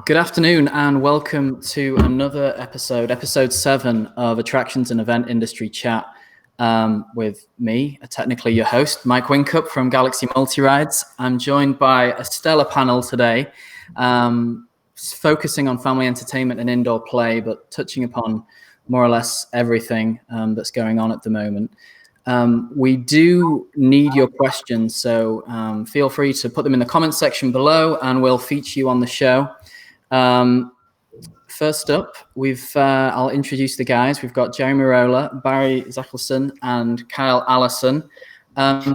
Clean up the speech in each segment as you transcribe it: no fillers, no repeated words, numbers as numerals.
Good afternoon and welcome to another episode 7 of Attractions and Event Industry Chat with me, technically your host, Mike Wincup from Galaxy Multi-Rides. I'm joined by a stellar panel today, focusing on family entertainment and indoor play, but touching upon more or less everything that's going on at the moment. We do need your questions, so feel free to put them in the comments section below and we'll feature you on the show. First up, I'll introduce the guys. We've got Jerry Merola, Barry Zelickson, and Kyle Allison.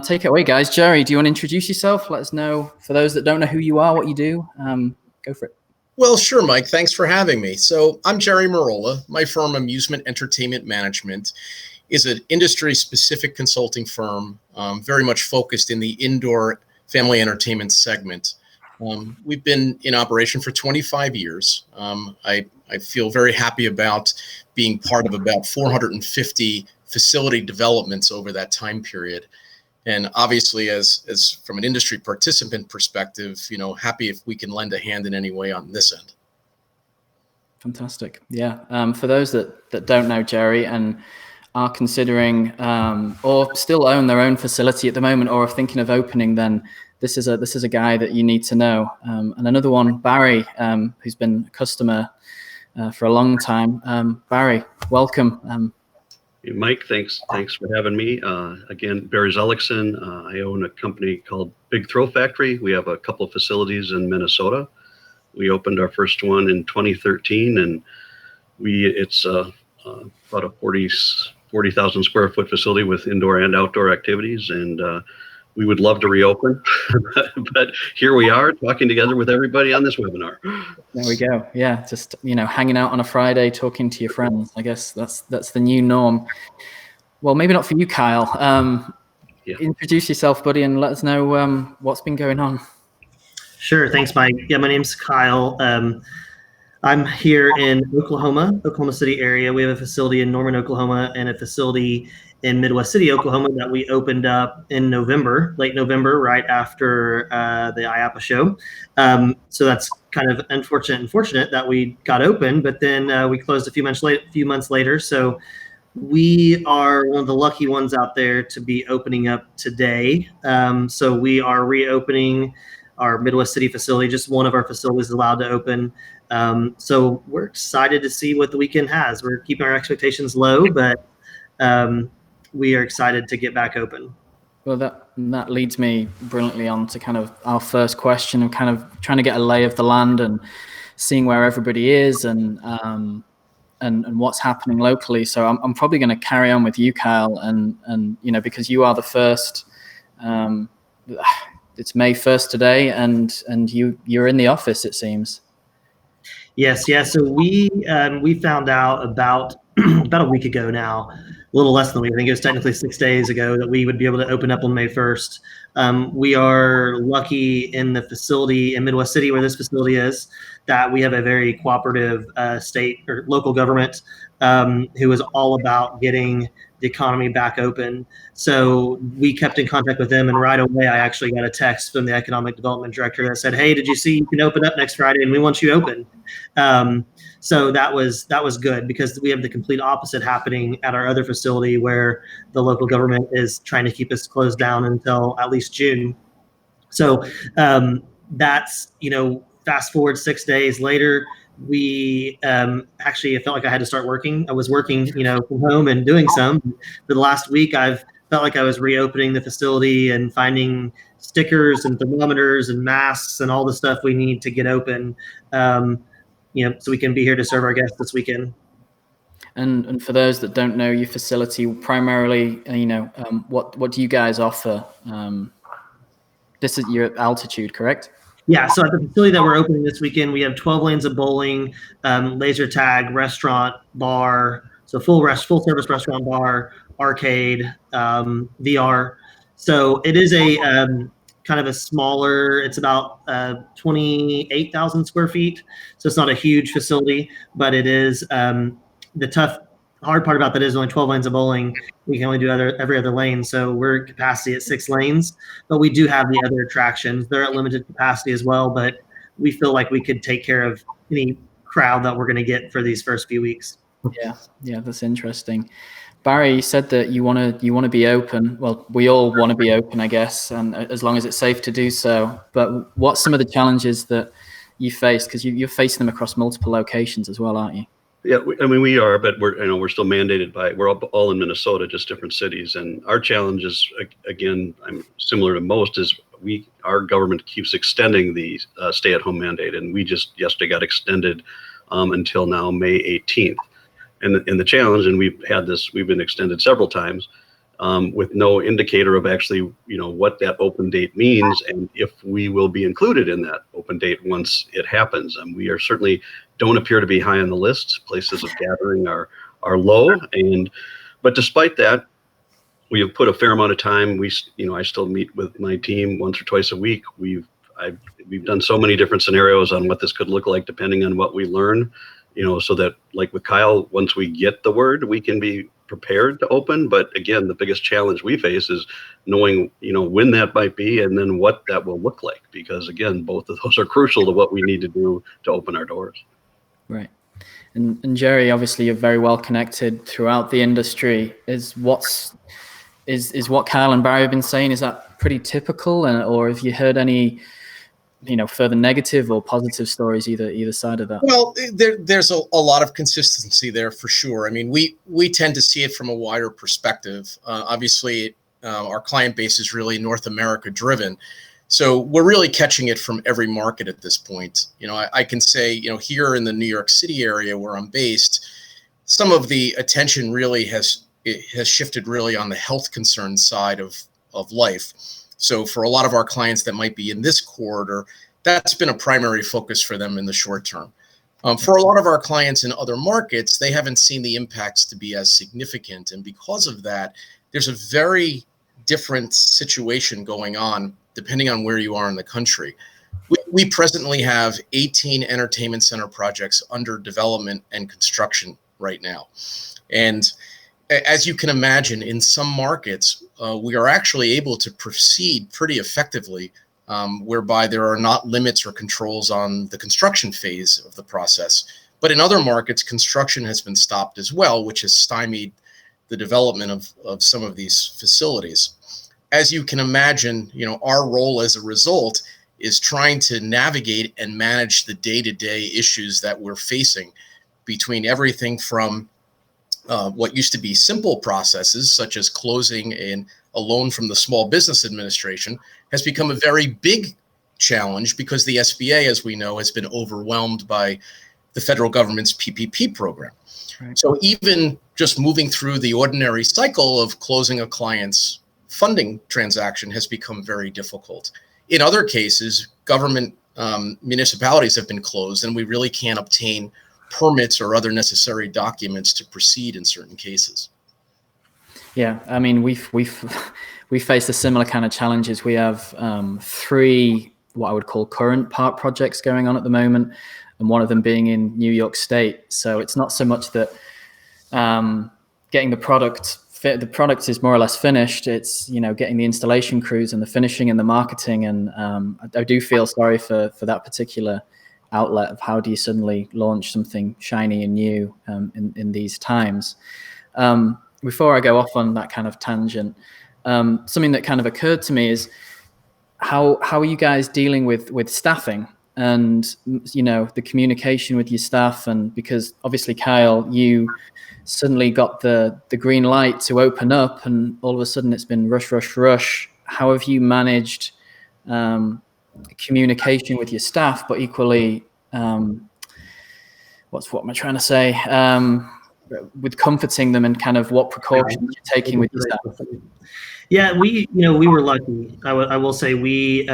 Take it away, guys. Jerry, do you want to introduce yourself? Let us know, for those that don't know who you are, what you do. Go for it. Well, sure, Mike. Thanks for having me. So I'm Jerry Merola. My firm, Amusement Entertainment Management, is an industry-specific consulting firm, very much focused in the indoor family entertainment segment. We've been in operation for 25 years. I feel very happy about being part of about 450 facility developments over that time period. And obviously, as from an industry participant perspective, happy if we can lend a hand in any way on this end. Fantastic. Yeah. For those that don't know Jerry and are considering or still own their own facility at the moment or are thinking of opening, then this is a guy that you need to know. And another one, Barry, who's been a customer for a long time. Barry, welcome. Hey, Mike, thanks for having me. Again, Barry Zelickson. I own a company called Big Thrill Factory. We have a couple of facilities in Minnesota. We opened our first one in 2013, and it's about a 40,000 square foot facility with indoor and outdoor activities, and we would love to reopen, but here we are talking together with everybody on this webinar. There we go. Yeah, just hanging out on a Friday, talking to your friends. I guess that's the new norm. Well, maybe not for you, Kyle. Yeah. Introduce yourself, buddy, and let us know what's been going on. Sure. Thanks, Mike. Yeah, my name's Kyle. I'm here in Oklahoma City area. We have a facility in Norman, Oklahoma, and a facility in Midwest City, Oklahoma, that we opened up in late November, right after the IAAPA show. So that's kind of unfortunate that we got open, but then we closed a few months later. So we are one of the lucky ones out there to be opening up today. So we are reopening our Midwest City facility. Just one of our facilities is allowed to open. So we're excited to see what the weekend has. We're keeping our expectations low, but we are excited to get back open. Well, that leads me brilliantly on to kind of our first question of kind of trying to get a lay of the land and seeing where everybody is and what's happening locally. So I'm probably going to carry on with you, Kyle, and because you are the first. It's May 1st today, and you're in the office, it seems. Yes. Yeah. So we found out about a week ago now, a little less than a week. I think it was technically 6 days ago that we would be able to open up on May 1st. We are lucky in the facility in Midwest City, where this facility is, that we have a very cooperative state or local government who is all about getting the economy back open. So we kept in contact with them, and right away I actually got a text from the economic development director that said, "Hey, did you see you can open up next Friday, and we want you open." So that was good, because we have the complete opposite happening at our other facility, where the local government is trying to keep us closed down until at least June. So that's fast forward 6 days later. We actually, it felt like I had to start working. I was working, from home and doing some. For the last week, I've felt like I was reopening the facility and finding stickers and thermometers and masks and all the stuff we need to get open, so we can be here to serve our guests this weekend. And for those that don't know your facility, primarily, what do you guys offer? This is your altitude, correct? Yeah, so at the facility that we're opening this weekend, we have 12 lanes of bowling, laser tag, restaurant, bar, so full service restaurant, bar, arcade, VR. So it is a kind of a smaller, it's about 28,000 square feet. So it's not a huge facility, but it is the hard part about that is only 12 lanes of bowling. We can only do every other lane. So we're capacity at 6 lanes, but we do have the other attractions. They're at limited capacity as well, but we feel like we could take care of any crowd that we're going to get for these first few weeks. Yeah, that's interesting. Barry, you said that you want to be open. Well, we all want to be open, I guess, and as long as it's safe to do so. But what's some of the challenges that you faced? Because you're facing them across multiple locations as well, aren't you? Yeah, we are, but we're still mandated by, we're all in Minnesota, just different cities. And our challenge is, again, I'm similar to most, is our government keeps extending the stay-at-home mandate, and we just yesterday got extended until now, May 18th. And the challenge, and we've been extended several times with no indicator of actually, what that open date means and if we will be included in that open date once it happens. And we are certainly don't appear to be high on the list. Places of gathering are low. But despite that, we have put a fair amount of time. I still meet with my team once or twice a week. We've done so many different scenarios on what this could look like depending on what we learn. So that, like with Kyle, once we get the word, we can be prepared to open. But again, the biggest challenge we face is knowing, when that might be and then what that will look like. Because again, both of those are crucial to what we need to do to open our doors. Right. And Jerry, obviously you're very well connected throughout the industry. Is what Kyle and Barry have been saying, is that pretty typical? Or have you heard any further negative or positive stories either side of that? Well, there's a lot of consistency there for sure. I mean, we tend to see it from a wider perspective. Obviously, our client base is really North America driven. So we're really catching it from every market at this point. I can say, here in the New York City area where I'm based, some of the attention really has shifted really on the health concern side of life. So for a lot of our clients that might be in this corridor, that's been a primary focus for them in the short term. For a lot of our clients in other markets, they haven't seen the impacts to be as significant. And because of that, there's a very different situation going on depending on where you are in the country. We presently have 18 entertainment center projects under development and construction right now. And as you can imagine, in some markets, we are actually able to proceed pretty effectively, whereby there are not limits or controls on the construction phase of the process. But in other markets, construction has been stopped as well, which has stymied the development of some of these facilities. As you can imagine, our role as a result is trying to navigate and manage the day-to-day issues that we're facing between everything from what used to be simple processes, such as closing a loan from the Small Business Administration, has become a very big challenge because the SBA, as we know, has been overwhelmed by the federal government's PPP program. Right. So even just moving through the ordinary cycle of closing a client's funding transaction has become very difficult. In other cases, government municipalities have been closed, and we really can't obtain permits or other necessary documents to proceed in certain cases. Yeah, I mean, we faced a similar kind of challenges. We have 3 what I would call current park projects going on at the moment, and one of them being in New York State. So it's not so much that getting the product is more or less finished. It's getting the installation crews and the finishing and the marketing. And I do feel sorry for that particular outlet of how do you suddenly launch something shiny and new in these times. Before I go off on that kind of tangent, something that kind of occurred to me is how are you guys dealing with staffing and the communication with your staff? And because obviously, Kyle, you suddenly got the green light to open up, and all of a sudden it's been rush. How have you managed communication with your staff, but equally, what am I trying to say? With comforting them and kind of what precautions you're taking with your staff? Yeah, we were lucky. I will say we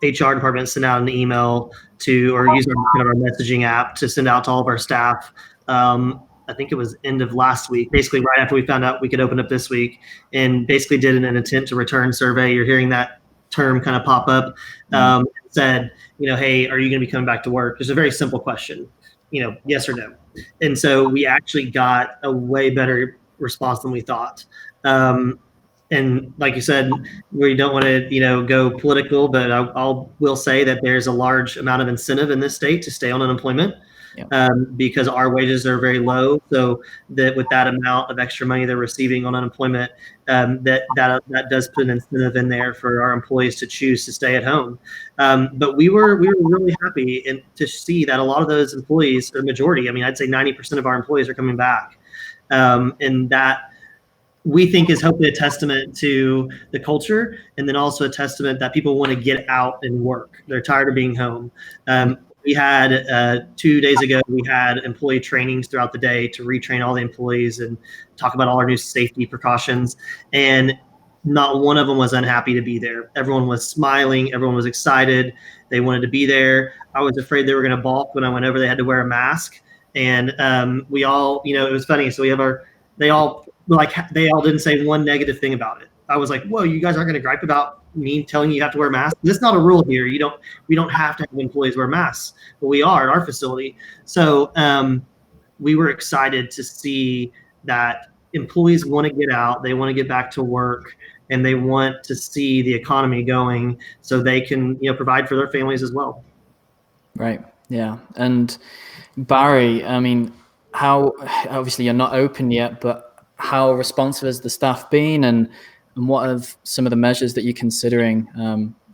HR department sent out an email or use our messaging app to send out to all of our staff. I think it was end of last week, basically right after we found out we could open up this week, and basically did an intent to return survey. You're hearing that term kind of pop up. Said, hey, are you going to be coming back to work? It's a very simple question, yes or no. And so we actually got a way better response than we thought. And and like you said, we don't want to, go political, but will say that there's a large amount of incentive in this state to stay on unemployment. Yeah. Because our wages are very low. So that with that amount of extra money they're receiving on unemployment, that does put an incentive in there for our employees to choose to stay at home. But we were really happy to see that a lot of those employees, or majority, I mean, I'd say 90% of our employees are coming back, and that we think is hopefully a testament to the culture, and then also a testament that people want to get out and work. They're tired of being home. We had 2 days ago, we had employee trainings throughout the day to retrain all the employees and talk about all our new safety precautions. And not one of them was unhappy to be there. Everyone was smiling. Everyone was excited. They wanted to be there. I was afraid they were going to balk when I went over. They had to wear a mask. And we all, it was funny. So we have they all didn't say one negative thing about it. I was like, whoa, you guys aren't going to gripe about me telling you have to wear a mask? This is not a rule here. We don't have to have employees wear masks, but we are at our facility. So we were excited to see that employees want to get out. They want to get back to work, and they want to see the economy going so they can, provide for their families as well. Right. Yeah. And Barry, I mean, how, obviously you're not open yet, but how responsive has the staff been, and what are some of the measures that you're considering,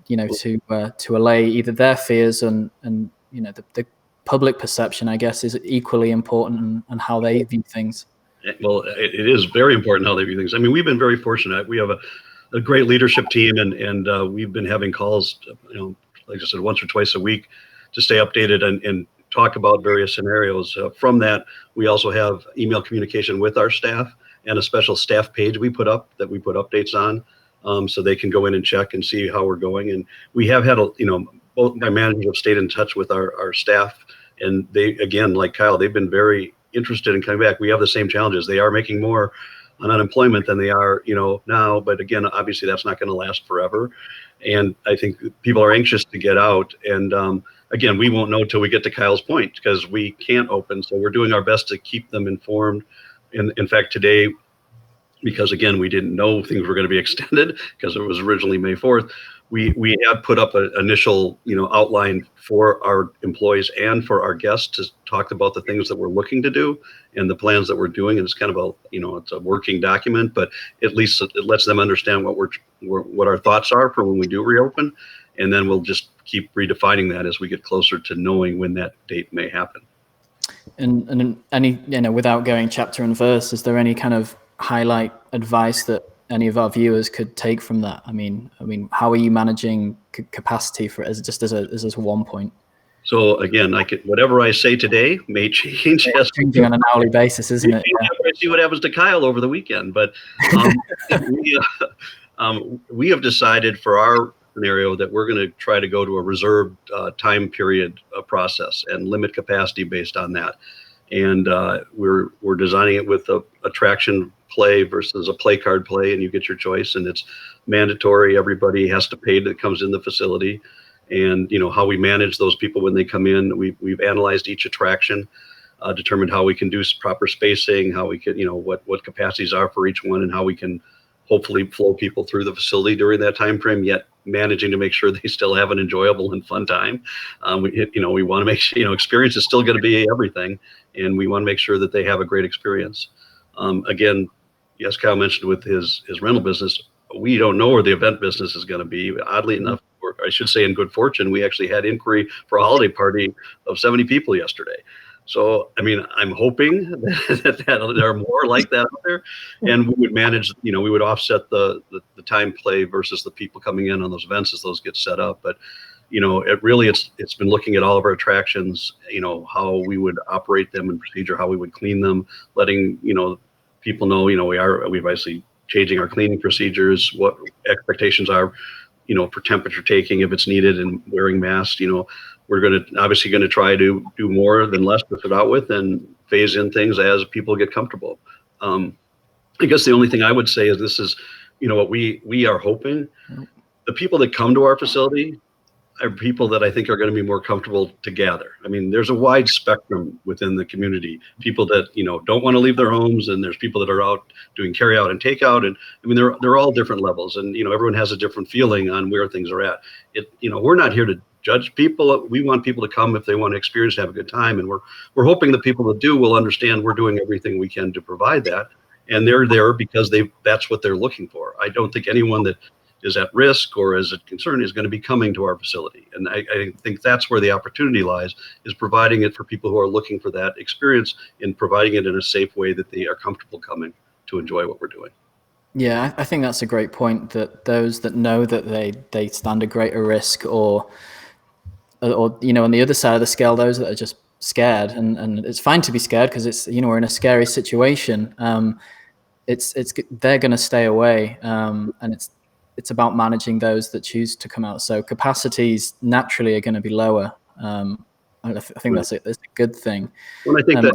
to allay either their fears and the public perception, I guess, is equally important, and how they view things? Well, it is very important how they view things. I mean, we've been very fortunate. We have a great leadership team, and we've been having calls, like I said, once or twice a week to stay updated and talk about various scenarios. From that, we also have email communication with our staff, and a special staff page we put updates on, so they can go in and check and see how we're going. And we have had, both my managers have stayed in touch with our staff, and they, again, like Kyle, they've been very interested in coming back. We have the same challenges. They are making more on unemployment than they are, now. But again, obviously that's not going to last forever. And I think people are anxious to get out. And again, we won't know till we get to Kyle's point, because we can't open. So we're doing our best to keep them informed. In fact, today, because again, we didn't know things were going to be extended because it was originally May 4th, we have put up an initial, outline for our employees and for our guests to talk about the things that we're looking to do and the plans that we're doing. And it's kind of it's a working document, but at least it lets them understand what our thoughts are for when we do reopen. And then we'll just keep redefining that as we get closer to knowing when that date may happen. And any, without going chapter and verse, is there any kind of highlight advice that any of our viewers could take from that? I mean, how are you managing capacity for it, as one point? So again, whatever I say today may change. It's changing on an hourly basis, isn't it? Yeah. See what happens to Kyle over the weekend. But we have decided for our scenario that we're going to try to go to a reserved time period process and limit capacity based on that. And we're designing it with a attraction play versus a play card play, and you get your choice, and it's mandatory. Everybody has to pay that comes in the facility. And how we manage those people when they come in, we've analyzed each attraction, determined how we can do proper spacing, how we can, what capacities are for each one, and how we can hopefully flow people through the facility during that time frame, yet managing to make sure they still have an enjoyable and fun time. We want to make sure, experience is still going to be everything, and we want to make sure that they have a great experience. Again, yes, Kyle mentioned with his rental business, we don't know where the event business is going to be. Oddly enough, or I should say in good fortune, we actually had inquiry for a holiday party of 70 people yesterday. So, I mean, I'm hoping that there are more like that out there, and we would manage, we would offset the time play versus the people coming in on those events as those get set up. But, it's been looking at all of our attractions, how we would operate them in procedure, how we would clean them, letting, people know, we've obviously changing our cleaning procedures, what expectations are, for temperature taking if it's needed, and wearing masks. We're obviously going to try to do more than less to fit out with, and phase in things as people get comfortable. I guess the only thing I would say is this is, what we are hoping. The people that come to our facility, are people that I think are going to be more comfortable to gather. I mean, there's a wide spectrum within the community. People that, don't want to leave their homes, and there's people that are out doing carry out and takeout. And I mean, they're all different levels, and everyone has a different feeling on where things are at. We're not here to judge people. We want people to come if they want to experience, have a good time, and we're hoping the people that do will understand we're doing everything we can to provide that, and they're there because that's what they're looking for. I don't think anyone that is at risk or is a concern is going to be coming to our facility. And I think that's where the opportunity lies, is providing it for people who are looking for that experience and providing it in a safe way that they are comfortable coming to enjoy what we're doing. Yeah, I think that's a great point, that those that know that they stand a greater risk, or on the other side of the scale, those that are just scared, and it's fine to be scared because it's, we're in a scary situation. They're going to stay away, and it's about managing those that choose to come out. So capacities naturally are going to be lower. I think that's a good thing. Well, I think do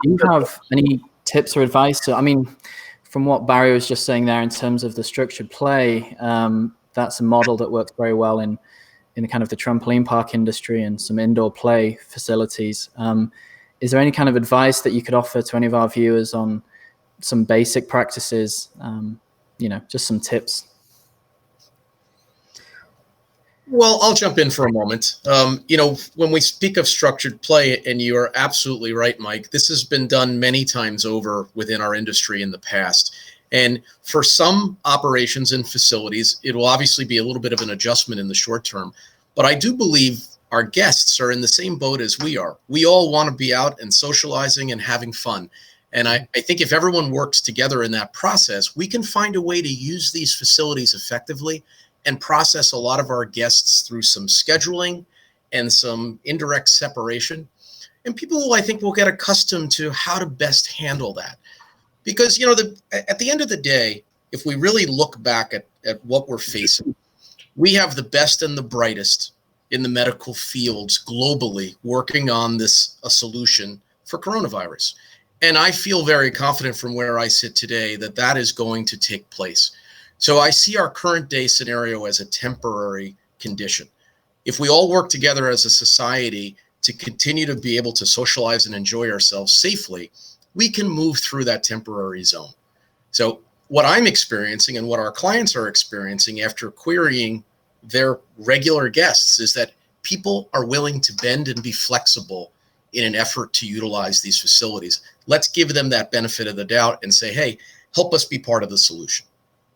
you have any tips or advice? So, I mean, from what Barry was just saying there in terms of the structured play, that's a model that works very well in kind of the trampoline park industry and some indoor play facilities. Is there any kind of advice that you could offer to any of our viewers on some basic practices? Just some tips. Well, I'll jump in for a moment. When we speak of structured play, and you are absolutely right, Mike, this has been done many times over within our industry in the past. And for some operations and facilities, it will obviously be a little bit of an adjustment in the short term. But I do believe our guests are in the same boat as we are. We all want to be out and socializing and having fun. And I think if everyone works together in that process, we can find a way to use these facilities effectively and process a lot of our guests through some scheduling and some indirect separation. And people, I think, will get accustomed to how to best handle that. Because, at the end of the day, if we really look back at what we're facing, we have the best and the brightest in the medical fields globally working on a solution for coronavirus. And I feel very confident from where I sit today that is going to take place. So I see our current day scenario as a temporary condition. If we all work together as a society to continue to be able to socialize and enjoy ourselves safely, we can move through that temporary zone. So what I'm experiencing and what our clients are experiencing after querying their regular guests is that people are willing to bend and be flexible in an effort to utilize these facilities. Let's give them that benefit of the doubt and say, hey, help us be part of the solution.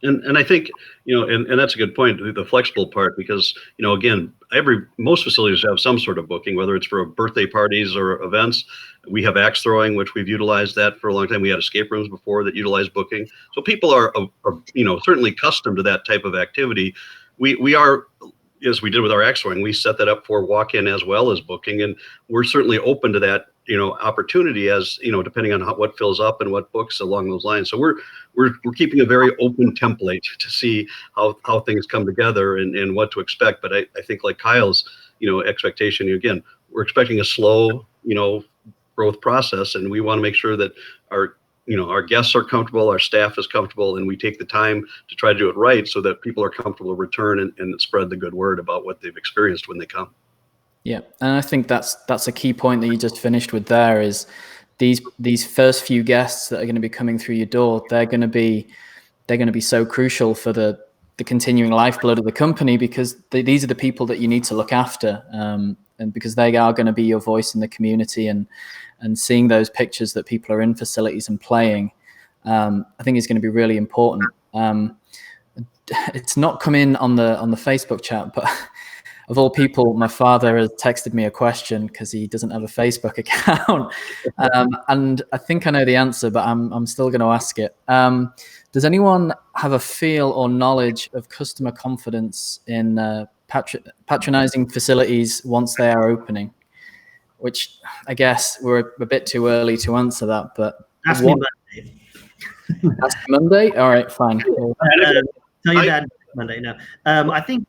And I think, and that's a good point, the flexible part, because, again, most facilities have some sort of booking, whether it's for birthday parties or events. We have axe throwing, which we've utilized that for a long time. We had escape rooms before that utilized booking. So people are certainly accustomed to that type of activity. We are, as we did with our axe throwing, we set that up for walk-in as well as booking. And we're certainly open to that, opportunity as, depending on what fills up and what books along those lines. So we're keeping a very open template to see how things come together and what to expect. But I think, like Kyle's, expectation, again, we're expecting a slow, growth process, and we want to make sure that our guests are comfortable, our staff is comfortable, and we take the time to try to do it right so that people are comfortable to return and spread the good word about what they've experienced when they come. Yeah, and I think that's a key point that you just finished with there, is these first few guests that are going to be coming through your door, they're going to be so crucial for the continuing lifeblood of the company, because these are the people that you need to look after, and because they are going to be your voice in the community, and seeing those pictures that people are in facilities and playing, I think is going to be really important. It's not come in on the Facebook chat, but of all people, my father has texted me a question because he doesn't have a Facebook account. And I think I know the answer, but I'm still going to ask it. Does anyone have a feel or knowledge of customer confidence in patronizing facilities once they are opening? Which I guess we're a bit too early to answer that, but ask me Monday. Ask Monday? All right, fine. Cool. Tell your dad Monday. No, I think,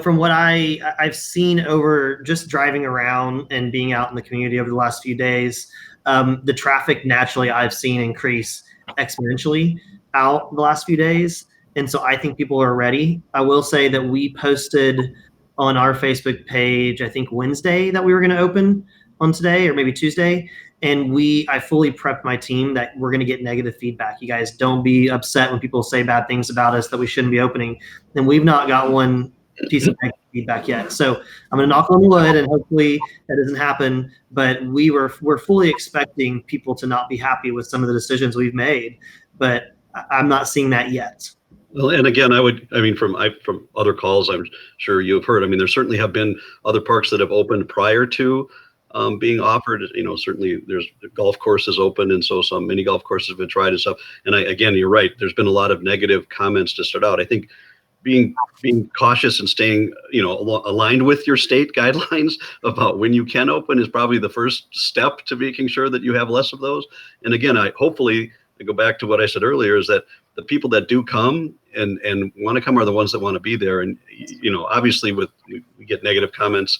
from what I've seen over just driving around and being out in the community over the last few days, the traffic naturally I've seen increase exponentially out the last few days. And so I think people are ready. I will say that we posted on our Facebook page, I think Wednesday, that we were going to open on today or maybe Tuesday. And I fully prepped my team that we're going to get negative feedback. You guys don't be upset when people say bad things about us that we shouldn't be opening. And we've not got one piece of negative feedback yet. So I'm going to knock on wood and hopefully that doesn't happen. But we're fully expecting people to not be happy with some of the decisions we've made. But I'm not seeing that yet. Well, and again, from other calls, I'm sure you've heard. I mean, there certainly have been other parks that have opened prior to being offered. Certainly there's golf courses open, and so some mini golf courses have been tried and stuff. And again, you're right. There's been a lot of negative comments to start out. I think being cautious and staying, aligned with your state guidelines about when you can open is probably the first step to making sure that you have less of those. And again, hopefully I go back to what I said earlier, is that the people that do come and want to come are the ones that want to be there. And, obviously we get negative comments,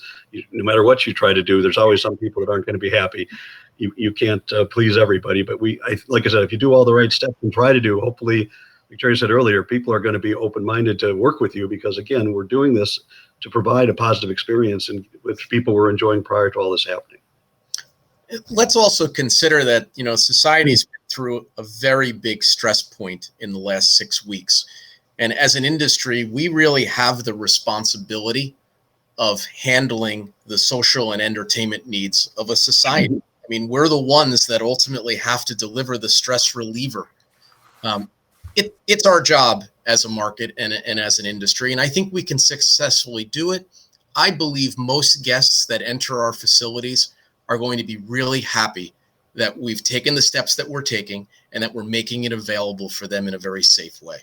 no matter what you try to do, there's always some people that aren't going to be happy. You can't please everybody, but like I said, if you do all the right steps and try to do, hopefully, like Jerry said earlier, people are going to be open-minded to work with you, because again, we're doing this to provide a positive experience and with people we're enjoying prior to all this happening. Let's also consider that, society's been through a very big stress point in the last 6 weeks. And as an industry, we really have the responsibility of handling the social and entertainment needs of a society. I mean, we're the ones that ultimately have to deliver the stress reliever. It's our job as a market and as an industry, and I think we can successfully do it. I believe most guests that enter our facilities are going to be really happy that we've taken the steps that we're taking and that we're making it available for them in a very safe way.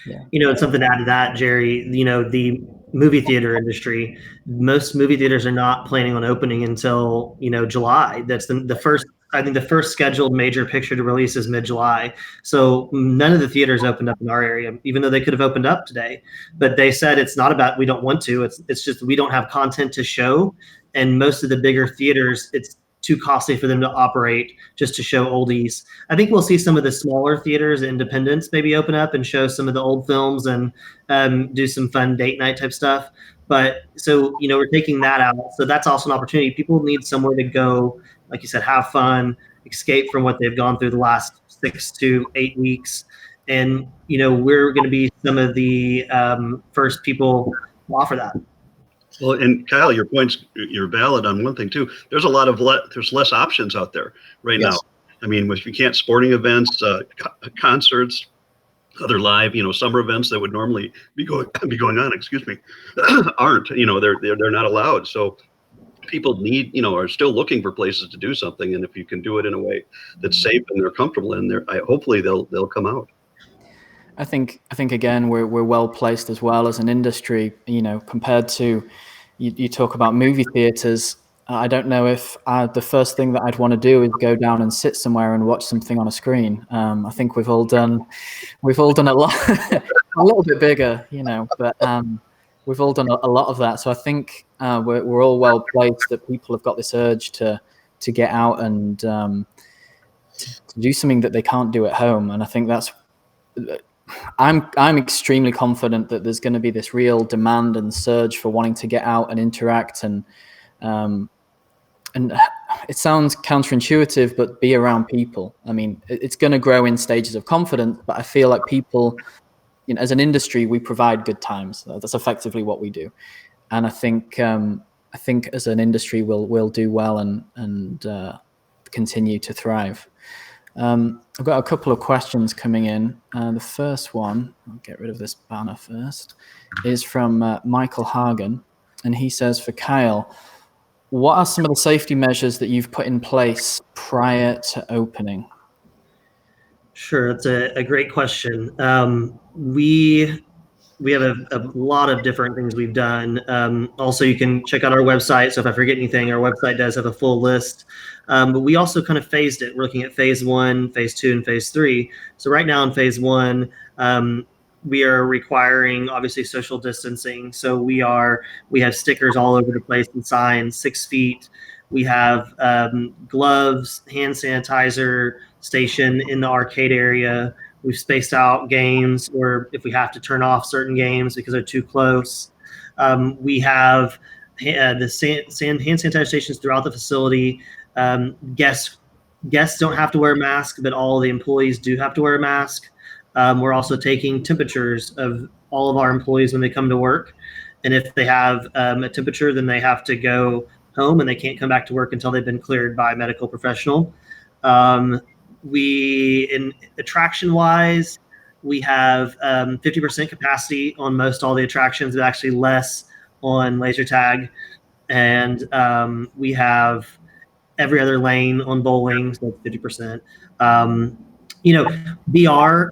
Yeah. And something to add to that, Jerry, the movie theater industry, most movie theaters are not planning on opening until, July. That's the first, I think the first scheduled major picture to release is mid-July. So none of the theaters opened up in our area, even though they could have opened up today. But they said it's not about we don't want to, it's just we don't have content to show. And most of the bigger theaters, it's too costly for them to operate just to show oldies. I think we'll see some of the smaller theaters, independents, maybe open up and show some of the old films and do some fun date night type stuff. But so, we're taking that out. So that's also an opportunity. People need somewhere to go, like you said, have fun, escape from what they've gone through the last 6 to 8 weeks. And, we're going to be some of the first people to offer that. Well, and Kyle, your points, you're valid on one thing too. There's a lot of there's less options out there right now. I mean, if you can't, sporting events, concerts, other live, summer events that would normally be going on, excuse me, aren't. They're not allowed. So people are still looking for places to do something, and if you can do it in a way that's safe and they're comfortable in there, hopefully they'll come out. I think again we're well placed as well as an industry. Compared to you talk about movie theaters. I don't know if the first thing that I'd want to do is go down and sit somewhere and watch something on a screen. I think we've all done a lot, a little bit bigger, but we've all done a lot of that. So I think we're all well placed that people have got this urge to get out and to do something that they can't do at home. And I think that's. I'm extremely confident that there's going to be this real demand and surge for wanting to get out and interact and it sounds counterintuitive, but be around people. I mean, it's going to grow in stages of confidence, but I feel like people, as an industry, we provide good times. That's effectively what we do, and I think as an industry we'll do well and continue to thrive. I've got a couple of questions coming in. The first one, I'll get rid of this banner first, is from Michael Hagen. And he says, for Kyle, what are some of the safety measures that you've put in place prior to opening? Sure, that's a great question. We have a lot of different things we've done. Also, you can check out our website. So if I forget anything, our website does have a full list. But we also kind of phased it. We're looking at phase 1, phase 2, and phase 3. So right now in phase 1, we are requiring obviously social distancing. So we have stickers all over the place and signs, 6 feet. We have gloves, hand sanitizer station in the arcade area. We've spaced out games, or if we have to turn off certain games because they're too close. We have the hand sanitizer stations throughout the facility. Guests don't have to wear a mask, but all the employees do have to wear a mask. We're also taking temperatures of all of our employees when they come to work. And if they have a temperature, then they have to go home and they can't come back to work until they've been cleared by a medical professional. In attraction wise, we have 50% capacity on most all the attractions, but actually less on laser tag. And we have every other lane on bowling, so it's 50%. VR,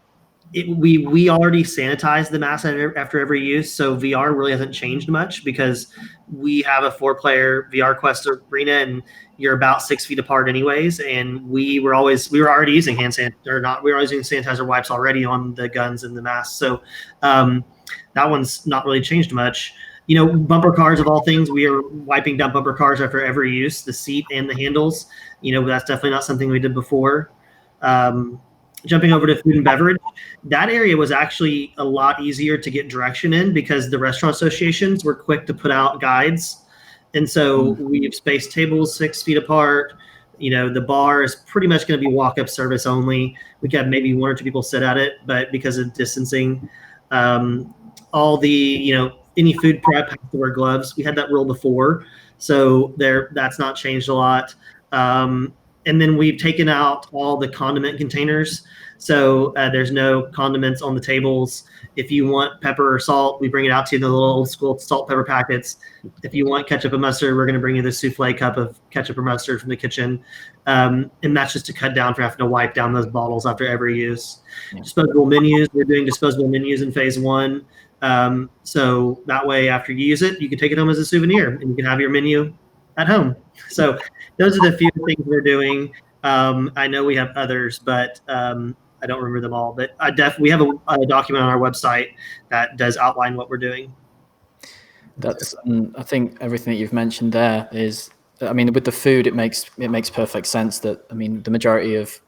we already sanitize the mask after every use, so VR really hasn't changed much because we have a 4-player VR Quest arena, and you're about 6 feet apart anyways. And we were already using sanitizer wipes already on the guns and the masks, so that one's not really changed much. Bumper cars of all things, we are wiping down bumper cars after every use, the seat and the handles. That's definitely not something we did before. Jumping over to food and beverage, that area was actually a lot easier to get direction in because the restaurant associations were quick to put out guides. And so we've spaced tables 6 feet apart. The bar is pretty much going to be walk-up service only. We can have maybe 1 or 2 people sit at it, but because of distancing, all the, any food prep has to wear gloves. We had that rule before, so that's not changed a lot. And then we've taken out all the condiment containers. So there's no condiments on the tables. If you want pepper or salt, we bring it out to you in the little old school salt pepper packets. If you want ketchup and mustard, we're going to bring you the souffle cup of ketchup or mustard from the kitchen. And that's just to cut down for having to wipe down those bottles after every use. Yeah. Disposable menus, we're doing disposable menus in phase 1. So that way, after you use it, you can take it home as a souvenir and you can have your menu at home. So those are the few things we're doing. I know we have others, but I don't remember them all. But we have a document on our website that does outline what we're doing. I think everything that you've mentioned there is, with the food, it makes perfect sense that, the majority of,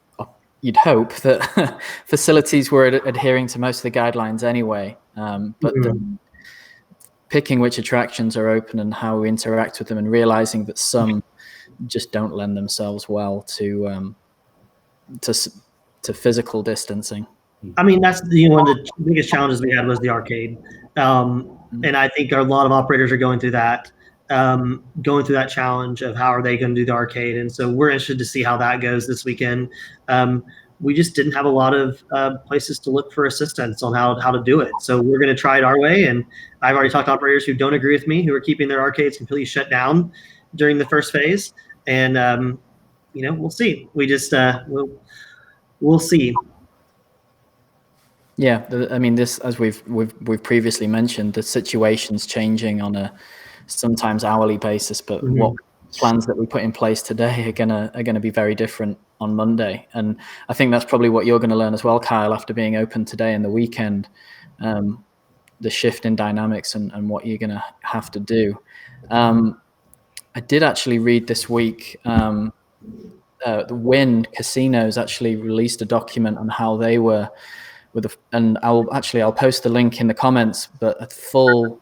you'd hope that facilities were adhering to most of the guidelines anyway. But picking which attractions are open and how we interact with them, and realizing that some just don't lend themselves well to physical distancing. That's one of the biggest challenges we had was the arcade, and I think a lot of operators are going through that challenge of how are they going to do the arcade, and so we're interested to see how that goes this weekend. We just didn't have a lot of places to look for assistance on how to do it. So we're going to try it our way. And I've already talked to operators who don't agree with me, who are keeping their arcades completely shut down during the first phase. And, we'll see. We just, we'll see. Yeah. This, as we've previously mentioned, the situation's changing on a sometimes hourly basis, but what plans that we put in place today are gonna be very different on Monday. And I think that's probably what you're going to learn as well, Kyle, after being open today and the weekend, the shift in dynamics and what you're going to have to do. I did actually read this week, the Wynn Casinos actually released a document on how they were and I'll post the link in the comments, but a full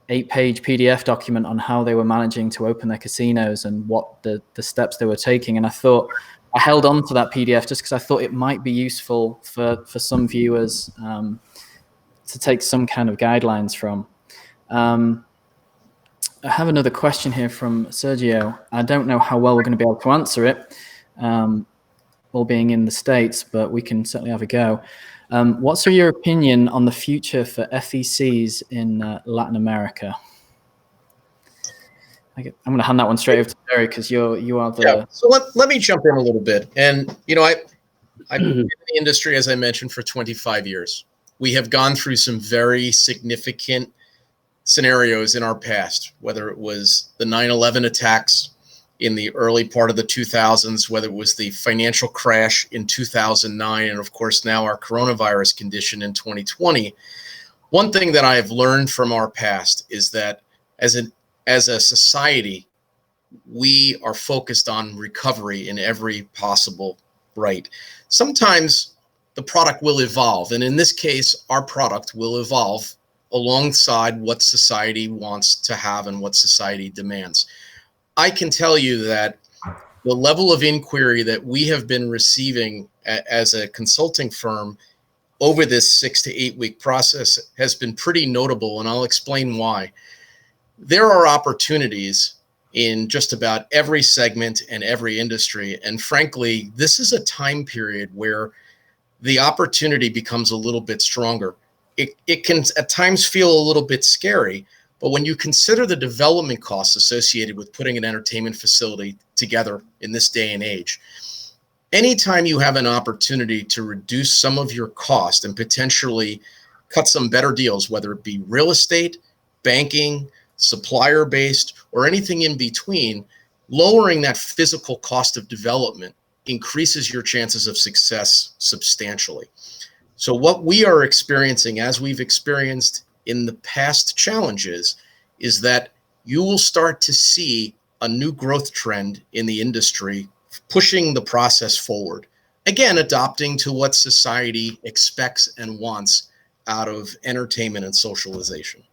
8-page PDF document on how they were managing to open their casinos and what the steps they were taking. And I held on to that PDF just because I thought it might be useful for some viewers to take some kind of guidelines from. I have another question here from Sergio. I don't know how well we're going to be able to answer it, all being in the States, but we can certainly have a go. What's your opinion on the future for FECs in Latin America? I'm going to hand that one straight over to Jerry because you are the. Yeah. So let me jump in a little bit. And I've been in the industry, as I mentioned, for 25 years. We have gone through some very significant scenarios in our past, whether it was the 9/11 attacks in the early part of the 2000s, whether it was the financial crash in 2009, and of course now our coronavirus condition in 2020. One thing that I have learned from our past is that as a society, we are focused on recovery in every possible right. Sometimes the product will evolve, and in this case, our product will evolve alongside what society wants to have and what society demands. I can tell you that the level of inquiry that we have been receiving as a consulting firm over this 6 to 8 week process has been pretty notable, and I'll explain why. There are opportunities in just about every segment and every industry, and frankly, this is a time period where the opportunity becomes a little bit stronger. It can at times feel a little bit scary, but when you consider the development costs associated with putting an entertainment facility together in this day and age, anytime you have an opportunity to reduce some of your cost and potentially cut some better deals, whether it be real estate, banking, supplier-based, or anything in between, lowering that physical cost of development increases your chances of success substantially. So what we are experiencing, as we've experienced in the past challenges, is that you will start to see a new growth trend in the industry, pushing the process forward. Again, adopting to what society expects and wants out of entertainment and socialization.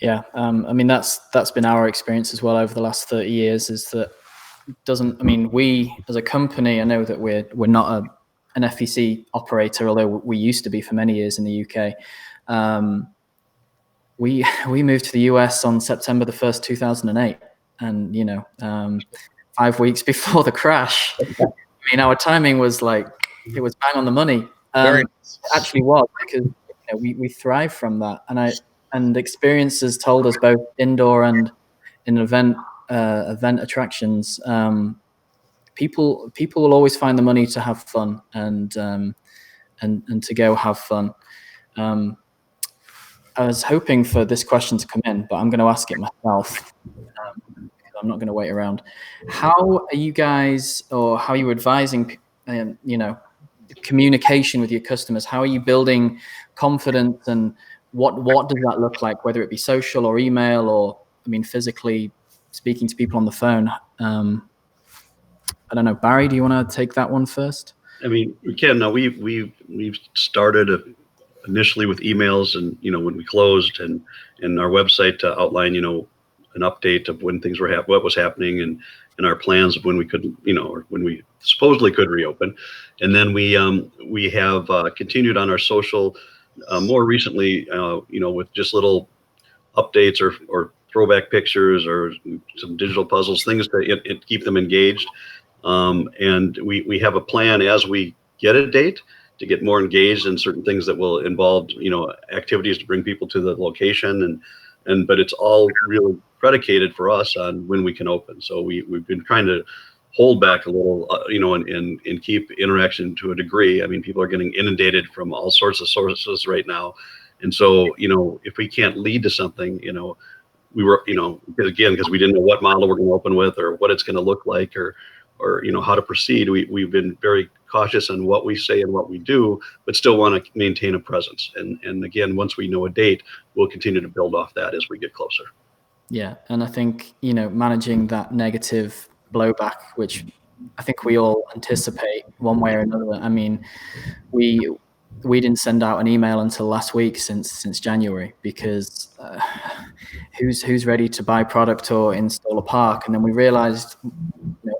Yeah, I mean that's been our experience as well over the last 30 years. Is that we as a company, I know that we're not an FEC operator, although we used to be for many years in the UK. We moved to the US on September the 1st, 2008, and 5 weeks before the crash. I mean, our timing was like, it was bang on the money. It actually was, because we thrive from that, and experiences told us, both indoor and in event attractions, people will always find the money to have fun and to go have fun. I was hoping for this question to come in, but I'm going to ask it myself. I'm not going to wait around. How are you guys, or how are you advising, communication with your customers? How are you building confidence, and what does that look like, whether it be social or email, or, physically speaking to people on the phone? I don't know, Barry, do you want to take that one first? We can. No, we've started initially with emails, and when we closed, and our website to outline an update of when things were what was happening, and our plans of when we could, or when we supposedly could reopen. And then we have continued on our social more recently, with just little updates or throwback pictures or some digital puzzles, things to keep them engaged. And we have a plan as we get a date to get more engaged in certain things that will involve, activities to bring people to the location, but it's all really predicated for us on when we can open. So we've been trying to hold back a little, and keep interaction to a degree. People are getting inundated from all sorts of sources right now. And so, if we can't lead to something, we were, because we didn't know what model we're going to open with, or what it's going to look like, or how to proceed. We've been very cautious on what we say and what we do, but still want to maintain a presence. And again, once we know a date, we'll continue to build off that as we get closer. Yeah. And I think, managing that negative blowback, which I think we all anticipate one way or another. We didn't send out an email until last week since January, because who's ready to buy product or install a park? And then we realized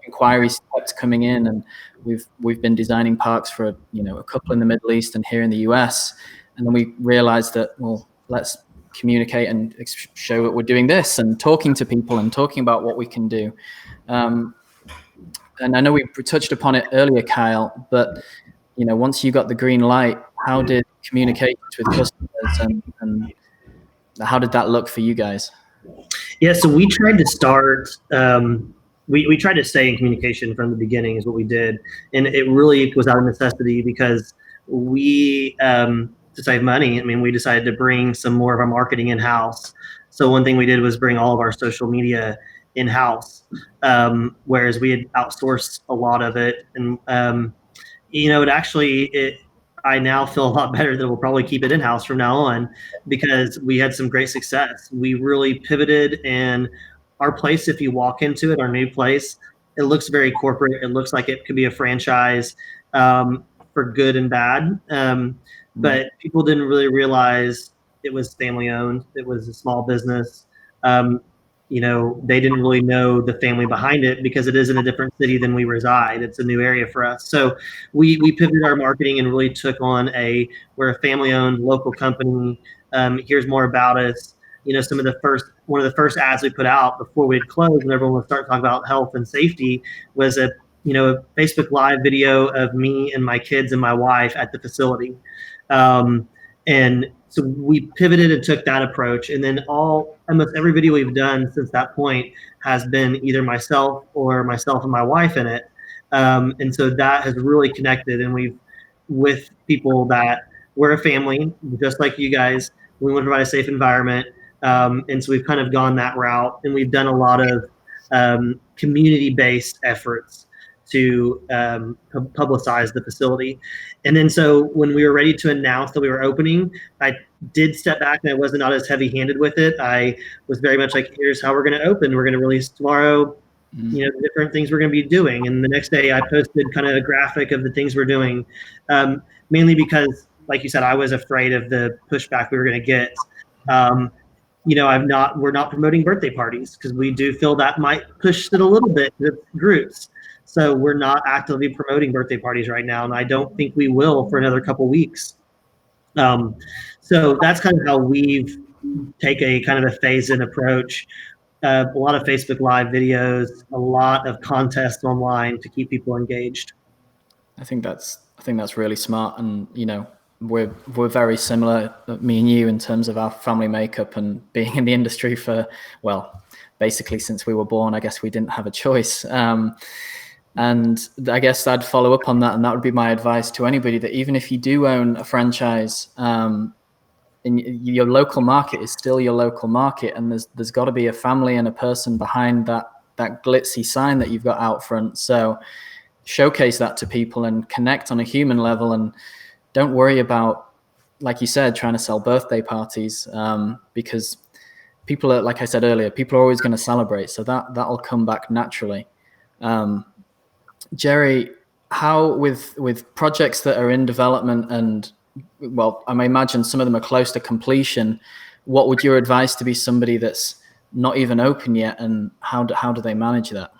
inquiries kept coming in, and we've been designing parks for a couple in the Middle East and here in the US. And then we realized that, well, let's communicate and show that we're doing this, and talking to people and talking about what we can do. And I know we touched upon it earlier, Kyle, but once you got the green light, how did communications with customers and how did that look for you guys? Yeah, so we tried to start. We tried to stay in communication from the beginning, is what we did, and it really was out of necessity, because we, to save money, we decided to bring some more of our marketing in-house. So one thing we did was bring all of our social media in-house, whereas we had outsourced a lot of it. And I now feel a lot better that we'll probably keep it in-house from now on, because we had some great success. We really pivoted, and our place, if you walk into it, our new place, it looks very corporate. It looks like it could be a franchise. For for good and bad. But people didn't really realize it was family owned. It was a small business. They didn't really know the family behind it because it is in a different city than we reside. It's a new area for us. So we pivoted our marketing and really took on we're a family owned local company. Here's more about us. One of the first ads we put out before we had closed and everyone would start talking about health and safety was a Facebook Live video of me and my kids and my wife at the facility. And so we pivoted and took that approach. And then almost every video we've done since that point has been either myself and my wife in it. And so that has really connected. And with people that we're a family, just like you guys, we want to provide a safe environment. And so we've kind of gone that route, and we've done a lot of community-based efforts to publicize the facility. And then so when we were ready to announce that we were opening, I did step back and I wasn't as heavy-handed with it. I was very much like, here's how we're going to open. We're going to release tomorrow, different things we're going to be doing. And the next day I posted kind of a graphic of the things we're doing, mainly because, like you said, I was afraid of the pushback we were going to get. We're not promoting birthday parties because we do feel that might push it a little bit to groups. So we're not actively promoting birthday parties right now, and I don't think we will for another couple weeks. So that's kind of how we've take a kind of a phase-in approach. A lot of Facebook Live videos, a lot of contests online to keep people engaged. I think that's really smart, and we're very similar, me and you, in terms of our family makeup and being in the industry for, well, basically since we were born. I guess we didn't have a choice. And I guess I'd follow up on that, and that would be my advice to anybody, that even if you do own a franchise, in your local market is still your local market, and there's got to be a family and a person behind that glitzy sign that you've got out front. So showcase that to people and connect on a human level, and don't worry about, like you said, trying to sell birthday parties, because people are, like I said earlier, people are always going to celebrate, so that'll come back naturally. Jerry, how with projects that are in development and, well, I imagine some of them are close to completion, what would your advice to be somebody that's not even open yet, and how do they manage that?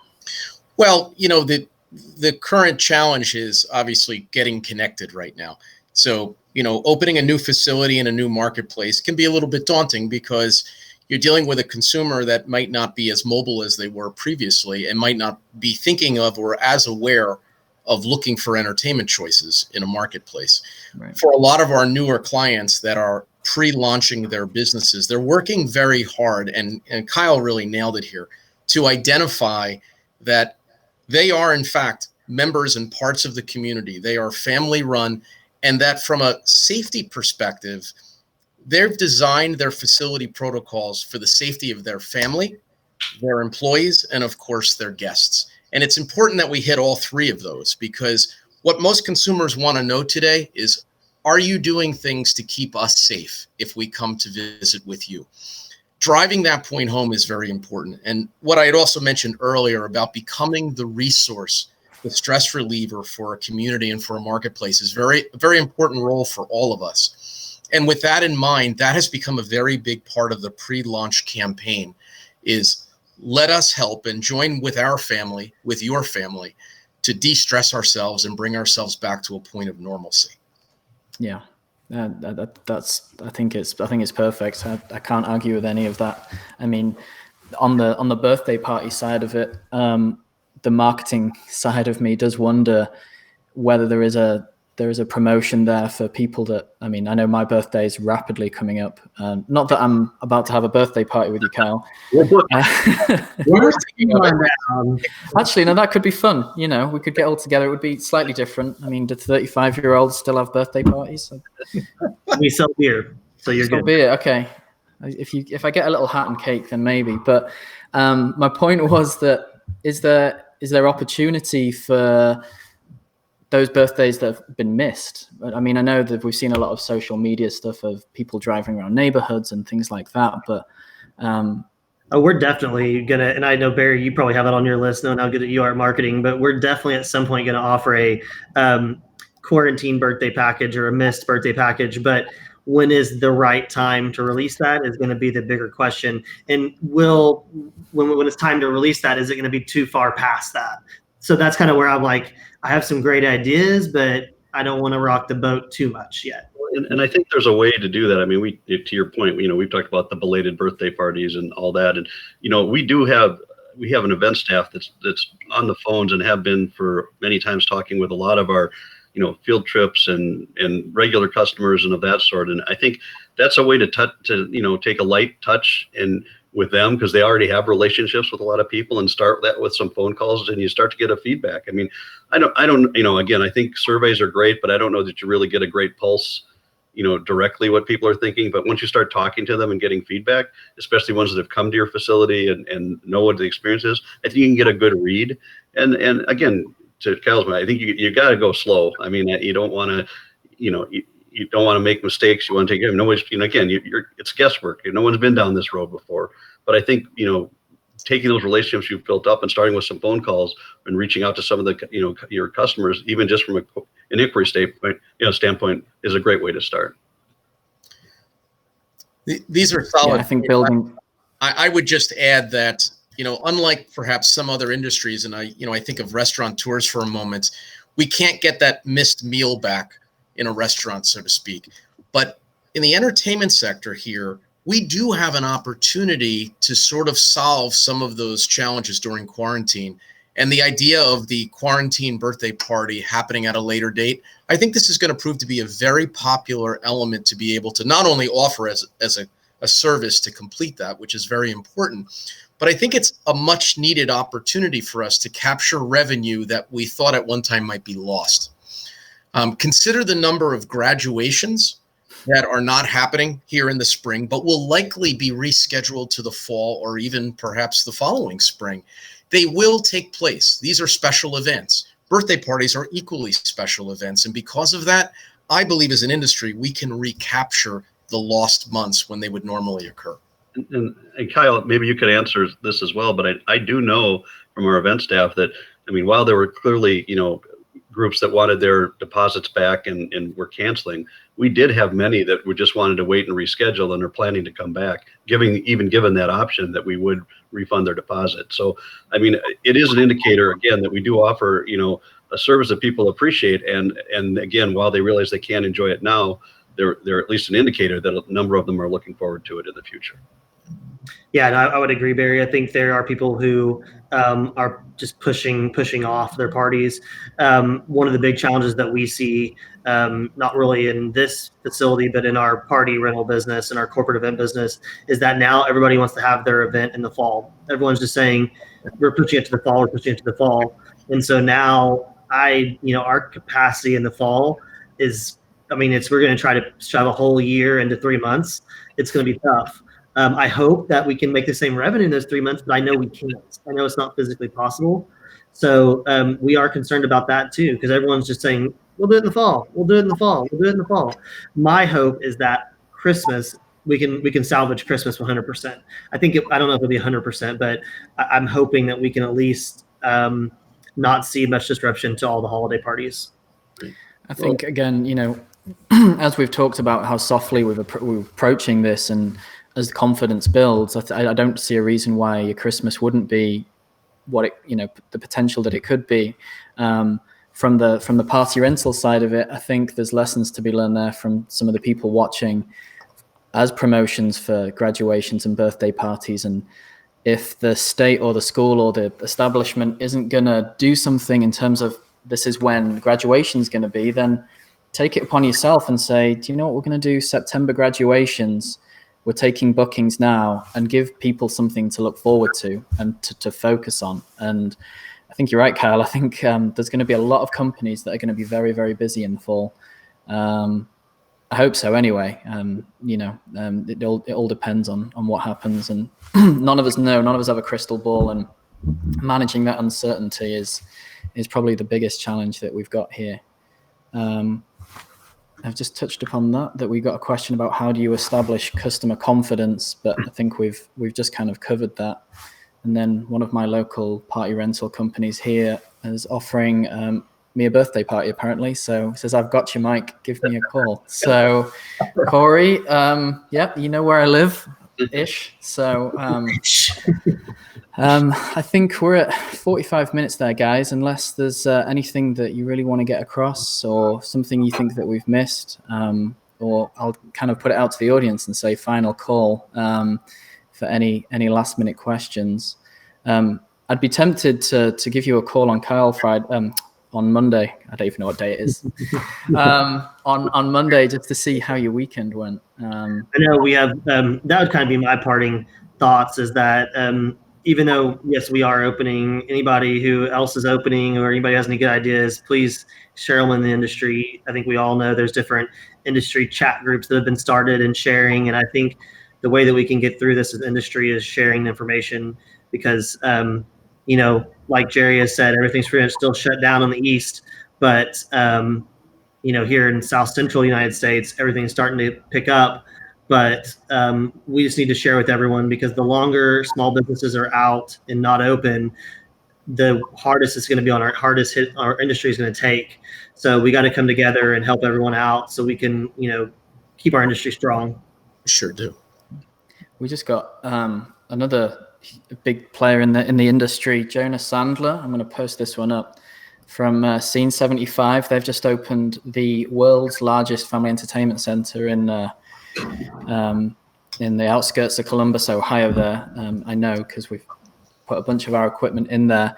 Well, the current challenge is obviously getting connected right now. So, opening a new facility in a new marketplace can be a little bit daunting because you're dealing with a consumer that might not be as mobile as they were previously and might not be thinking of or as aware of looking for entertainment choices in a marketplace. Right. For a lot of our newer clients that are pre-launching their businesses, they're working very hard, and Kyle really nailed it here, to identify that they are, in fact, members and parts of the community. They are family run, and that from a safety perspective, they've designed their facility protocols for the safety of their family, their employees, and of course, their guests. And it's important that we hit all three of those, because what most consumers want to know today is, are you doing things to keep us safe if we come to visit with you? Driving that point home is very important. And what I had also mentioned earlier about becoming the resource, the stress reliever for a community and for a marketplace is very, very important role for all of us. And with that in mind, that has become a very big part of the pre-launch campaign, is let us help and join with our family, with your family, to de-stress ourselves and bring ourselves back to a point of normalcy. Yeah, that's. I think it's perfect. I can't argue with any of that. I mean, on the birthday party side of it, the marketing side of me does wonder whether there is a promotion there for people that, I mean, I know my birthday is rapidly coming up. Not that I'm about to have a birthday party with you, Kyle. Actually, no, that could be fun. We could get all together. It would be slightly different. I mean, do 35-year-olds still have birthday parties? We sell beer, so you're good. Beer, okay. If I get a little hat and cake, then maybe. But my point was that is there opportunity for those birthdays that have been missed? I mean, I know that we've seen a lot of social media stuff of people driving around neighborhoods and things like that, but we're definitely gonna, and I know, Barry, you probably have it on your list knowing how good you are at marketing, but we're definitely at some point gonna offer a quarantine birthday package or a missed birthday package, but when is the right time to release that is going to be the bigger question. And when it's time to release that, is it going to be too far past that? So that's kind of where I'm like, I have some great ideas, but I don't want to rock the boat too much yet. And I think there's a way to do that. I mean, to your point, we've talked about the belated birthday parties and all that. And, we have an event staff that's on the phones and have been for many times talking with a lot of our, field trips and regular customers and of that sort. And I think that's a way to take a light touch and with them, because they already have relationships with a lot of people, and start that with some phone calls, and you start to get a feedback. I mean, I don't, again, I think surveys are great, but I don't know that you really get a great pulse, directly what people are thinking. But once you start talking to them and getting feedback, especially ones that have come to your facility and know what the experience is, I think you can get a good read. And again, to Kyle's point, I think you got to go slow. I mean, you don't want to, you don't want to make mistakes. You want to take care. Nobody's, again, it's guesswork. No one's been down this road before. But I think, taking those relationships you've built up and starting with some phone calls and reaching out to some of the, your customers, even just from an inquiry standpoint, is a great way to start. These are solid. Yeah, I think building. I would just add that, unlike perhaps some other industries, and I think of restaurateurs for a moment, we can't get that missed meal back in a restaurant, so to speak. But in the entertainment sector here, we do have an opportunity to sort of solve some of those challenges during quarantine. And the idea of the quarantine birthday party happening at a later date, I think this is going to prove to be a very popular element to be able to not only offer as a service to complete that, which is very important, but I think it's a much needed opportunity for us to capture revenue that we thought at one time might be lost. Consider the number of graduations that are not happening here in the spring, but will likely be rescheduled to the fall or even perhaps the following spring. They will take place. These are special events. Birthday parties are equally special events. And because of that, I believe as an industry, we can recapture the lost months when they would normally occur. And Kyle, maybe you could answer this as well, but I do know from our event staff that, while there were clearly, groups that wanted their deposits back and were canceling, we did have many that were just wanted to wait and reschedule and are planning to come back, given that option that we would refund their deposit. So, it is an indicator, again, that we do offer, a service that people appreciate. And again, while they realize they can't enjoy it now, they're at least an indicator that a number of them are looking forward to it in the future. Yeah, and I would agree, Barry. I think there are people who are just pushing off their parties. One of the big challenges that we see, not really in this facility, but in our party rental business and our corporate event business, is that now everybody wants to have their event in the fall. Everyone's just saying, we're pushing it to the fall, we're pushing it to the fall. And so now our capacity in the fall is, we're going to try to shove a whole year into 3 months. It's going to be tough. I hope that we can make the same revenue in those 3 months, but I know we can't. I know it's not physically possible. So we are concerned about that too, because everyone's just saying, we'll do it in the fall. We'll do it in the fall. We'll do it in the fall. My hope is that Christmas, we can salvage Christmas 100%. I don't know if it'll be 100%, but I'm hoping that we can at least not see much disruption to all the holiday parties. I think, again, as we've talked about how softly we're approaching this, and as the confidence builds, I don't see a reason why your Christmas wouldn't be what it, the potential that it could be. From the party rental side of it, I think there's lessons to be learned there from some of the people watching as promotions for graduations and birthday parties. And if the state or the school or the establishment isn't going to do something in terms of this is when graduation is going to be, then take it upon yourself and say, do you know what we're going to do? September graduations. We're taking bookings now, and give people something to look forward to and to focus on. And I think you're right, Kyle. I think there's going to be a lot of companies that are going to be very, very busy in the fall. I hope so anyway. It all depends on what happens, and none of us know. None of us have a crystal ball, and managing that uncertainty is probably the biggest challenge that we've got here. I've just touched upon that we got a question about how do you establish customer confidence, but I think we've just kind of covered that. And then one of my local party rental companies here is offering me a birthday party apparently. So he says, I've got you, Mike, give me a call. So Corey, yeah, you know where I live ish. So I think we're at 45 minutes there, guys, unless there's anything that you really want to get across or something you think that we've missed, or I'll kind of put it out to the audience and say final call for any last minute questions. I'd be tempted to give you a call on Kyle Friday, on Monday. I don't even know what day it is. On Monday, just to see how your weekend went. I know we have, that would kind of be my parting thoughts, is that even though, yes, we are opening, anybody who else is opening or anybody has any good ideas, please share them in the industry. I think we all know there's different industry chat groups that have been started and sharing. And I think the way that we can get through this as industry is sharing the information, because, you know, like Jerry has said, everything's pretty much still shut down in the East, but, you know, here in South Central United States, everything's starting to pick up. But we just need to share with everyone, because the longer small businesses are out and not open, the hardest it's going to be on hardest hit our industry is going to take. So we got to come together and help everyone out so we can, you know, keep our industry strong. Sure do. We just got another big player in the industry, Jonas Sandler. I'm going to post this one up from Scene 75. They've just opened the world's largest family entertainment center in the outskirts of Columbus, Ohio. There, I know because we've put a bunch of our equipment in there.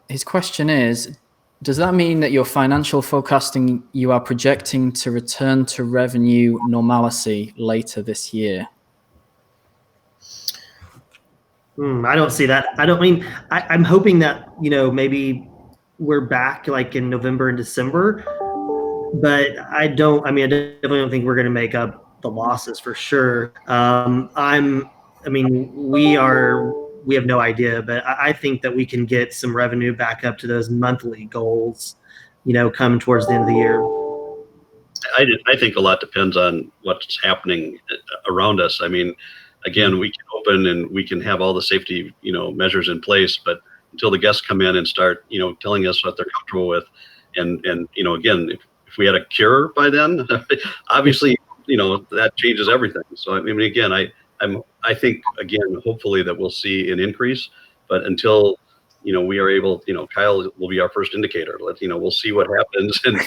His question is, does that mean that your financial forecasting, you are projecting to return to revenue normalcy later this year? I don't see that. I don't mean, I'm hoping that, you know, maybe we're back like in November and December, but I definitely don't think we're going to make up the losses for sure. We have no idea, but I think that we can get some revenue back up to those monthly goals, you know, come towards the end of the year. I think a lot depends on what's happening around us. I mean, again, we can open and we can have all the safety, you know, measures in place, but until the guests come in and start, you know, telling us what they're comfortable with, and you know, again, if we had a cure by then, obviously, you know, that changes everything. So I mean, again, I think again, hopefully that we'll see an increase, but until, you know, we are able, you know, Kyle will be our first indicator. You know, we'll see what happens, and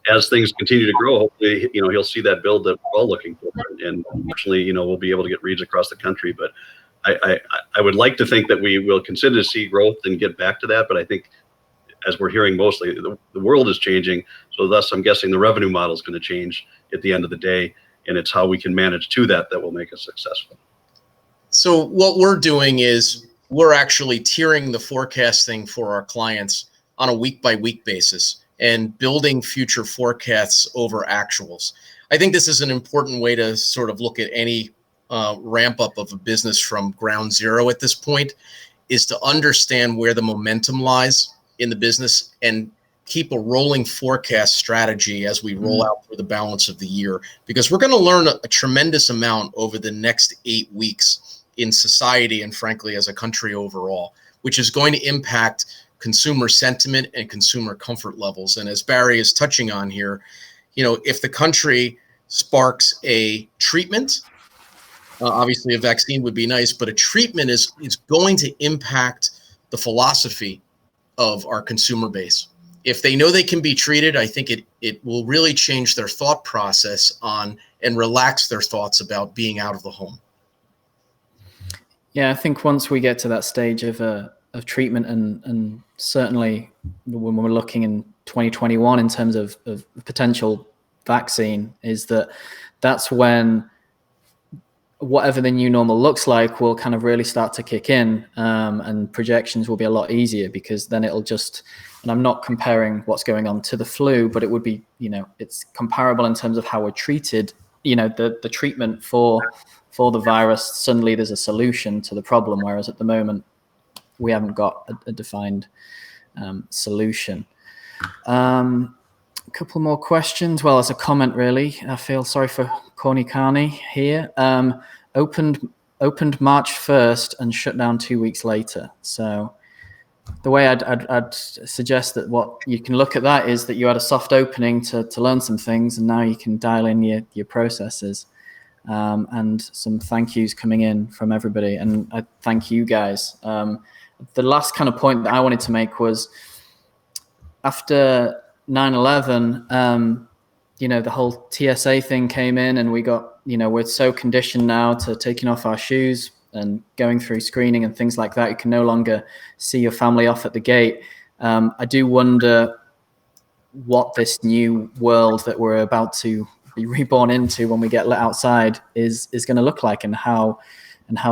as things continue to grow, hopefully, you know, he'll see that build that we're all looking for, and actually, you know, we'll be able to get reads across the country. But I would like to think that we will continue to see growth and get back to that. But I think, as we're hearing mostly, the world is changing. So thus, I'm guessing the revenue model is going to change at the end of the day, and it's how we can manage to that will make us successful. So what we're doing is we're actually tiering the forecasting for our clients on a week-by-week basis and building future forecasts over actuals. I think this is an important way to sort of look at any ramp up of a business from ground zero at this point, is to understand where the momentum lies in the business and keep a rolling forecast strategy as we roll out through the balance of the year, because we're going to learn a tremendous amount over the next 8 weeks in society and frankly as a country overall, which is going to impact consumer sentiment and consumer comfort levels. And as Barry is touching on here, you know, if the country sparks a treatment, obviously a vaccine would be nice, but a treatment is going to impact the philosophy of our consumer base. If they know they can be treated, I think it will really change their thought process on and relax their thoughts about being out of the home. Yeah, I think once we get to that stage of treatment, and certainly when we're looking in 2021 in terms of potential vaccine, is that's when whatever the new normal looks like will kind of really start to kick in, and projections will be a lot easier, because then it'll just, and I'm not comparing what's going on to the flu, but it would be, you know, it's comparable in terms of how we're treated, you know, the treatment for the virus, suddenly there's a solution to the problem, whereas at the moment we haven't got a defined solution. A couple more questions. Well, as a comment, really, I feel sorry for Corny Carney here. Opened March 1st and shut down 2 weeks later. So the way I'd suggest that what you can look at that is that you had a soft opening to learn some things, and now you can dial in your processes. And some thank yous coming in from everybody. And I thank you guys. The last kind of point that I wanted to make was after 9/11, the whole TSA thing came in, and we got, we're so conditioned now to taking off our shoes and going through screening and things like that. You can no longer see your family off at the gate. I do wonder what this new world that we're about to be reborn into when we get let outside is going to look like, and how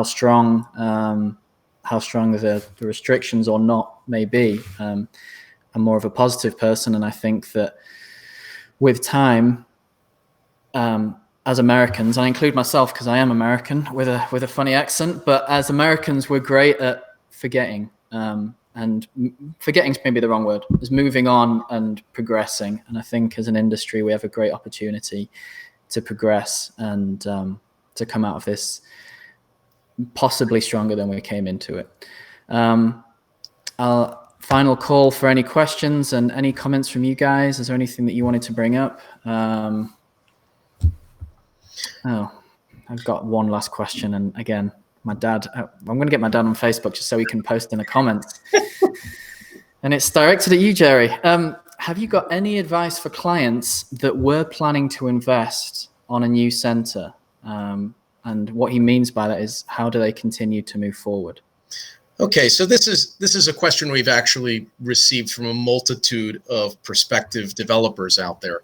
strong the restrictions or not may be. I'm more of a positive person, and I think that with time, as Americans, I include myself because I am American with a funny accent, but as Americans, we're great at forgetting. And forgetting is maybe the wrong word, is moving on and progressing. And I think as an industry, we have a great opportunity to progress and to come out of this possibly stronger than we came into it. Final call for any questions and any comments from you guys. Is there anything that you wanted to bring up? I've got one last question. And again, my dad, I'm going to get my dad on Facebook just so he can post in the comments. And it's directed at you, Jerry. Have you got any advice for clients that were planning to invest on a new center? And what he means by that is, how do they continue to move forward? Okay, so this is a question we've actually received from a multitude of prospective developers out there.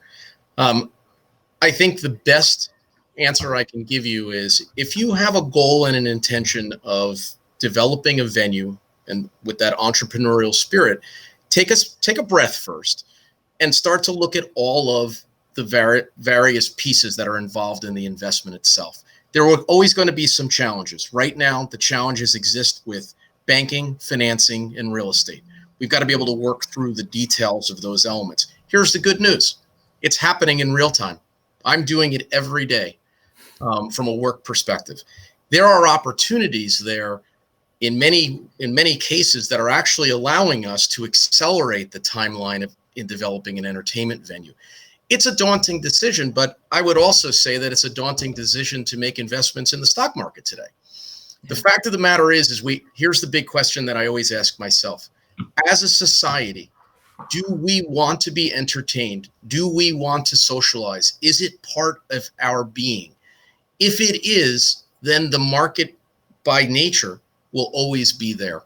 I think the best answer I can give you is, if you have a goal and an intention of developing a venue, and with that entrepreneurial spirit, take a breath first and start to look at all of the various pieces that are involved in the investment itself. There are always going to be some challenges. Right now, the challenges exist with banking, financing, and real estate. We've got to be able to work through the details of those elements. Here's the good news. It's happening in real time. I'm doing it every day from a work perspective. There are opportunities there in many cases that are actually allowing us to accelerate the timeline in developing an entertainment venue. It's a daunting decision, but I would also say that it's a daunting decision to make investments in the stock market today. The fact of the matter is here's the big question that I always ask myself. As a society, do we want to be entertained? Do we want to socialize? Is it part of our being? If it is, then the market by nature will always be there.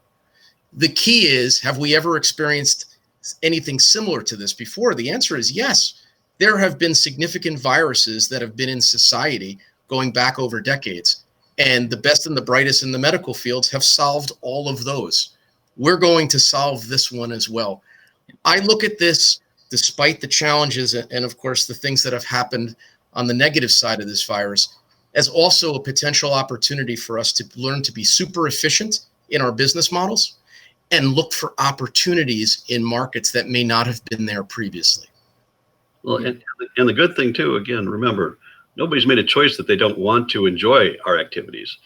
The key is, have we ever experienced anything similar to this before? The answer is yes. There have been significant viruses that have been in society going back over decades. And the best and the brightest in the medical fields have solved all of those. We're going to solve this one as well. I look at this, despite the challenges and of course the things that have happened on the negative side of this virus, as also a potential opportunity for us to learn to be super efficient in our business models and look for opportunities in markets that may not have been there previously. Well, and the good thing too, again, remember, nobody's made a choice that they don't want to enjoy our activities.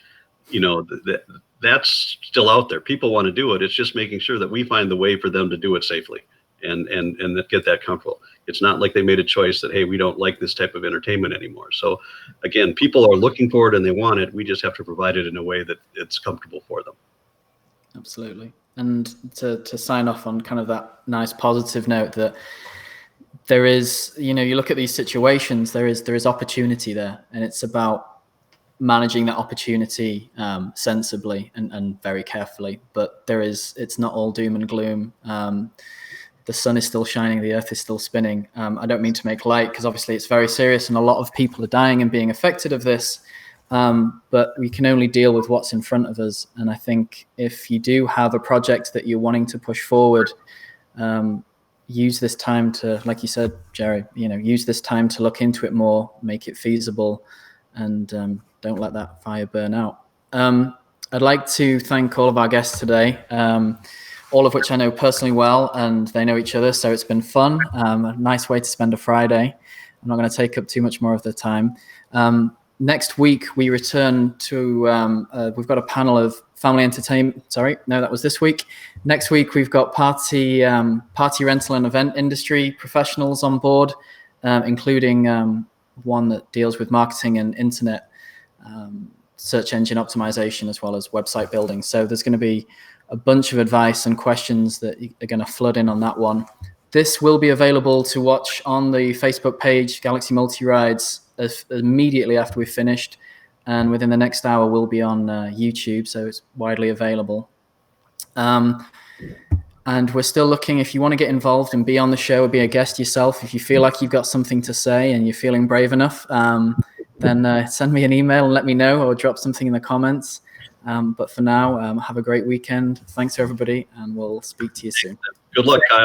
That's still out there. People want to do it. It's just making sure that we find the way for them to do it safely and get that comfortable. It's not like they made a choice that, hey, we don't like this type of entertainment anymore. So again, people are looking for it and they want it. We just have to provide it in a way that it's comfortable for them. Absolutely. And to sign off on kind of that nice positive note, that there is, you look at these situations, there is opportunity there, and it's about managing that opportunity sensibly and very carefully. But it's not all doom and gloom. The sun is still shining, the earth is still spinning. I don't mean to make light, because obviously it's very serious and a lot of people are dying and being affected of this. But we can only deal with what's in front of us. And I think if you do have a project that you're wanting to push forward, use this time to, like you said, Jerry, use this time to look into it more, make it feasible, and don't let that fire burn out. I'd like to thank all of our guests today, all of which I know personally well, and they know each other, so it's been fun. A nice way to spend a Friday. I'm not going to take up too much more of the time. Next week, we return to, we've got a panel of family entertainment. Sorry, no, that was this week. Next week, we've got party rental and event industry professionals on board, including one that deals with marketing and internet search engine optimization, as well as website building. So there's going to be a bunch of advice and questions that are going to flood in on that one. This will be available to watch on the Facebook page, Galaxy Multi-Rides, immediately after we've finished. And within the next hour, we'll be on YouTube, so it's widely available. And we're still looking, if you want to get involved and be on the show or be a guest yourself, if you feel like you've got something to say and you're feeling brave enough, then send me an email and let me know, or drop something in the comments. But for now, have a great weekend. Thanks, everybody, and we'll speak to you soon. Good luck, Kyle.